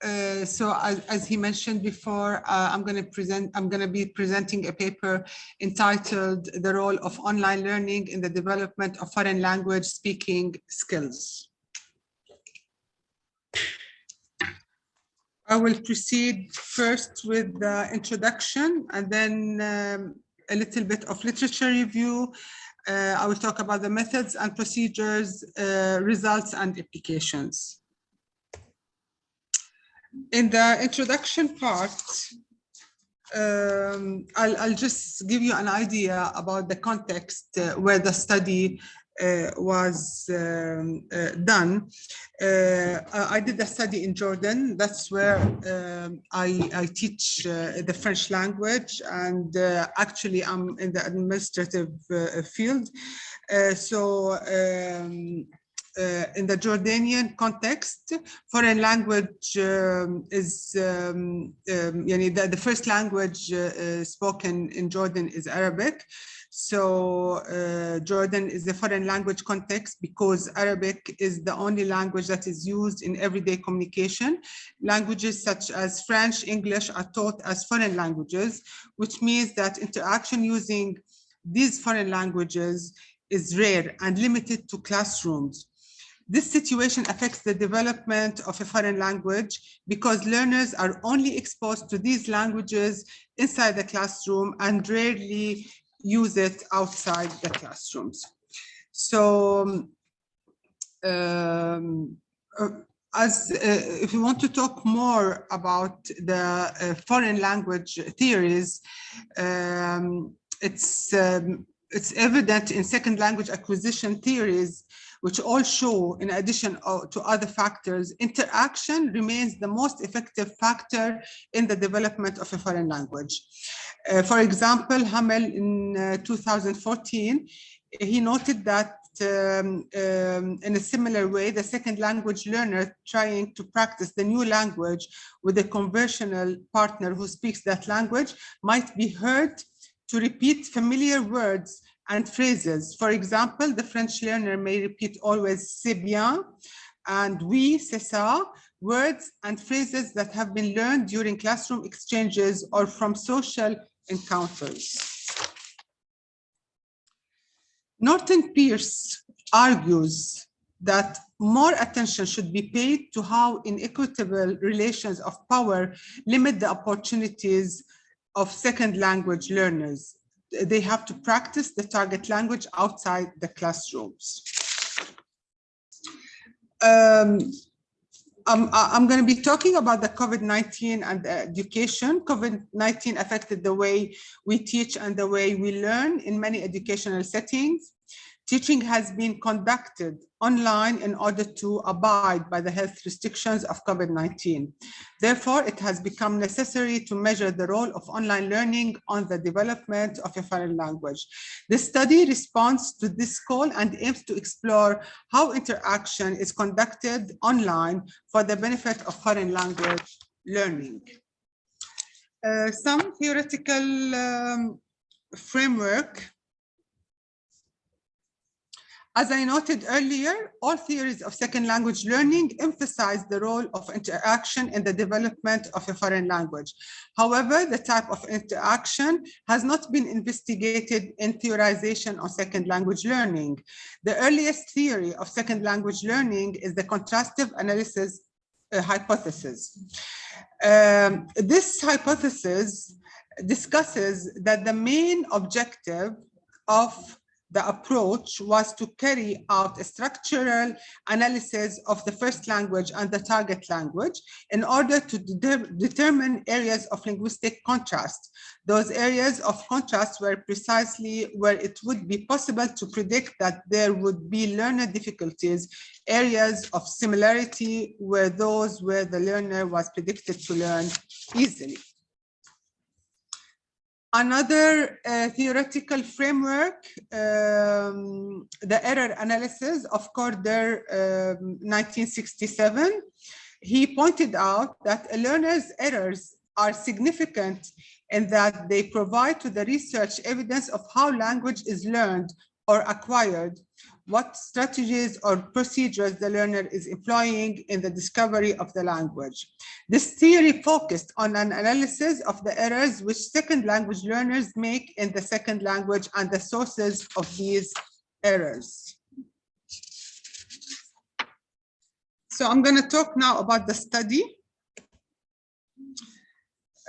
As he mentioned before, I'm going to be presenting a paper entitled "The Role of Online Learning in the Development of Foreign Language Speaking Skills." I will proceed first with the introduction and then a little bit of literature review. I will talk about the methods and procedures, results and applications. In the introduction part, I'll just give you an idea about the context where the study was done. I did a study in Jordan. That's where I teach the French language, and actually I'm in the administrative field. In the Jordanian context, foreign language is, the first language spoken in Jordan is Arabic. So Jordan is a foreign language context because Arabic is the only language that is used in everyday communication. Languages such as French, English are taught as foreign languages, which means that interaction using these foreign languages is rare and limited to classrooms. This situation affects the development of a foreign language because learners are only exposed to these languages inside the classroom and rarely use it outside the classrooms. So, if you want to talk more about the foreign language theories, it's evident in second language acquisition theories, which all show, in addition to other factors, interaction remains the most effective factor in the development of a foreign language. For example, Hamel in 2014, he noted that in a similar way, the second language learner trying to practice the new language with a conversational partner who speaks that language might be heard to repeat familiar words and phrases. For example, the French learner may repeat always "c'est bien" and "oui, c'est ça," words and phrases that have been learned during classroom exchanges or from social encounters. Norton Pierce argues that more attention should be paid to how inequitable relations of power limit the opportunities of second language learners. They have to practice the target language outside the classrooms. I'm going to be talking about the COVID-19 and education. COVID-19 affected the way we teach and the way we learn in many educational settings. Teaching has been conducted online in order to abide by the health restrictions of COVID-19. Therefore, it has become necessary to measure the role of online learning on the development of a foreign language. The study responds to this call and aims to explore how interaction is conducted online for the benefit of foreign language learning. Some theoretical framework. As I noted earlier, all theories of second language learning emphasize the role of interaction in the development of a foreign language. However, the type of interaction has not been investigated in theorization on second language learning. The earliest theory of second language learning is the contrastive analysis hypothesis. This hypothesis discusses that the main objective of the approach was to carry out a structural analysis of the first language and the target language in order to determine areas of linguistic contrast. Those areas of contrast were precisely where it would be possible to predict that there would be learner difficulties. Areas of similarity were those where the learner was predicted to learn easily. Another theoretical framework, the error analysis of Corder, 1967, he pointed out that a learner's errors are significant in that they provide to the research evidence of how language is learned or acquired, what strategies or procedures the learner is employing in the discovery of the language. This theory focused on an analysis of the errors which second language learners make in the second language and the sources of these errors. So I'm going to talk now about the study.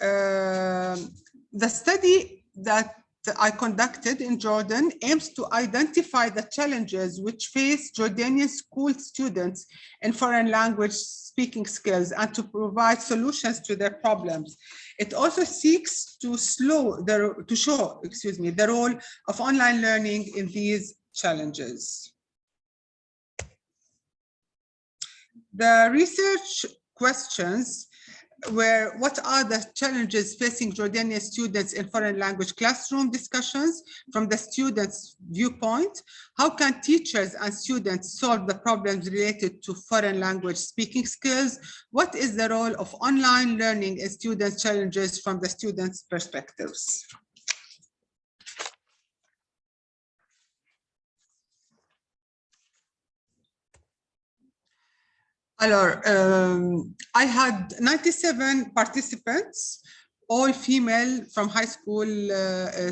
The study that I conducted in Jordan aims to identify the challenges which face Jordanian school students in foreign language speaking skills and to provide solutions to their problems. It also seeks to show the role of online learning in these challenges. The research questions were, what are the challenges facing Jordanian students in foreign language classroom discussions from the students' viewpoint? How can teachers and students solve the problems related to foreign language speaking skills? What is the role of online learning in student challenges from the students' perspectives? Alors, I had 97 participants, all female from high school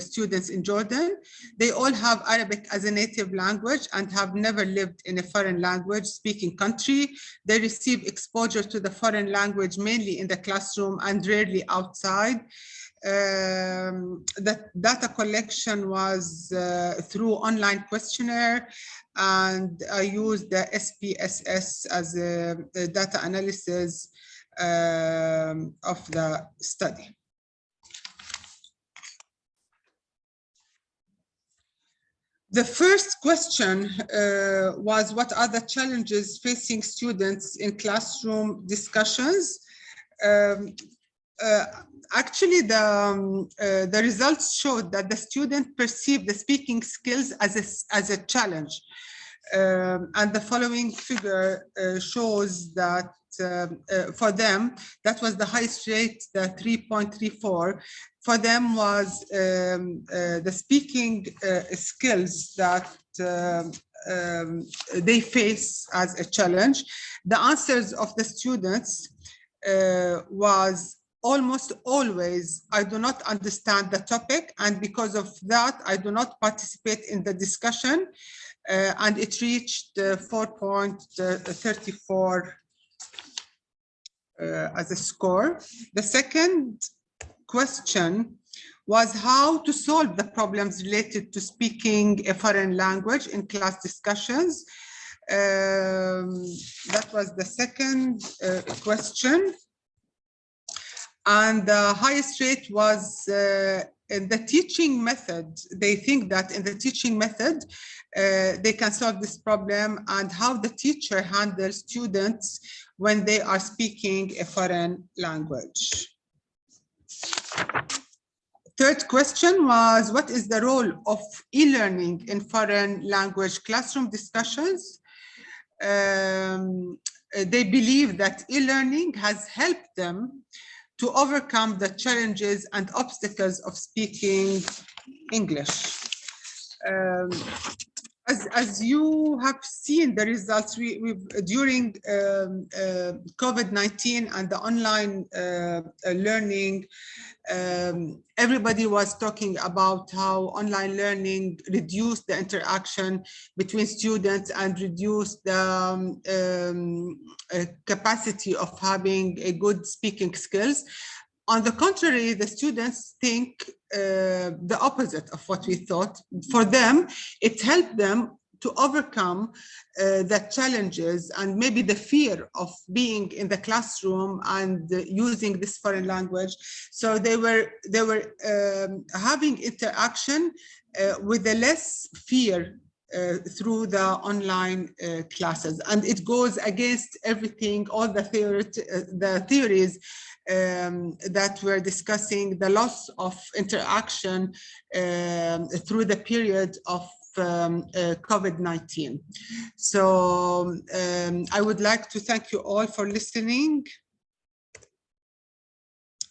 students in Jordan. They all have Arabic as a native language and have never lived in a foreign language speaking country. They receive exposure to the foreign language mainly in the classroom and rarely outside. The data collection was through online questionnaire, and I used the SPSS as a data analysis of the study. The first question was, what are the challenges facing students in classroom discussions? Actually, the results showed that the student perceived the speaking skills as a challenge. And the following figure shows that for them, that was the highest rate, the 3.34. For them was the speaking skills that they face as a challenge. The answers of the students was almost always, I do not understand the topic, and because of that, I do not participate in the discussion, and it reached 4.34 as a score. The second question was how to solve the problems related to speaking a foreign language in class discussions. That was the second question. And the highest rate was in the teaching method. They think that in the teaching method, they can solve this problem, and how the teacher handles students when they are speaking a foreign language. Third question was, what is the role of e-learning in foreign language classroom discussions? They believe that e-learning has helped them to overcome the challenges and obstacles of speaking English. As you have seen the results, during COVID-19 and the online learning, everybody was talking about how online learning reduced the interaction between students and reduced the capacity of having a good speaking skills. On the contrary, the students think the opposite of what we thought. For them, it helped them to overcome the challenges and maybe the fear of being in the classroom and using this foreign language. So they were having interaction with a less fear through the online classes, and it goes against everything, all the theories that we're discussing, the loss of interaction through the period of COVID-19. So I would like to thank you all for listening.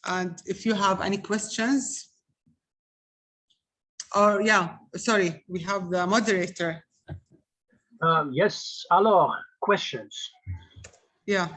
And if you have any questions, or yeah, sorry, we have the moderator. Yes, alors, questions. Yeah.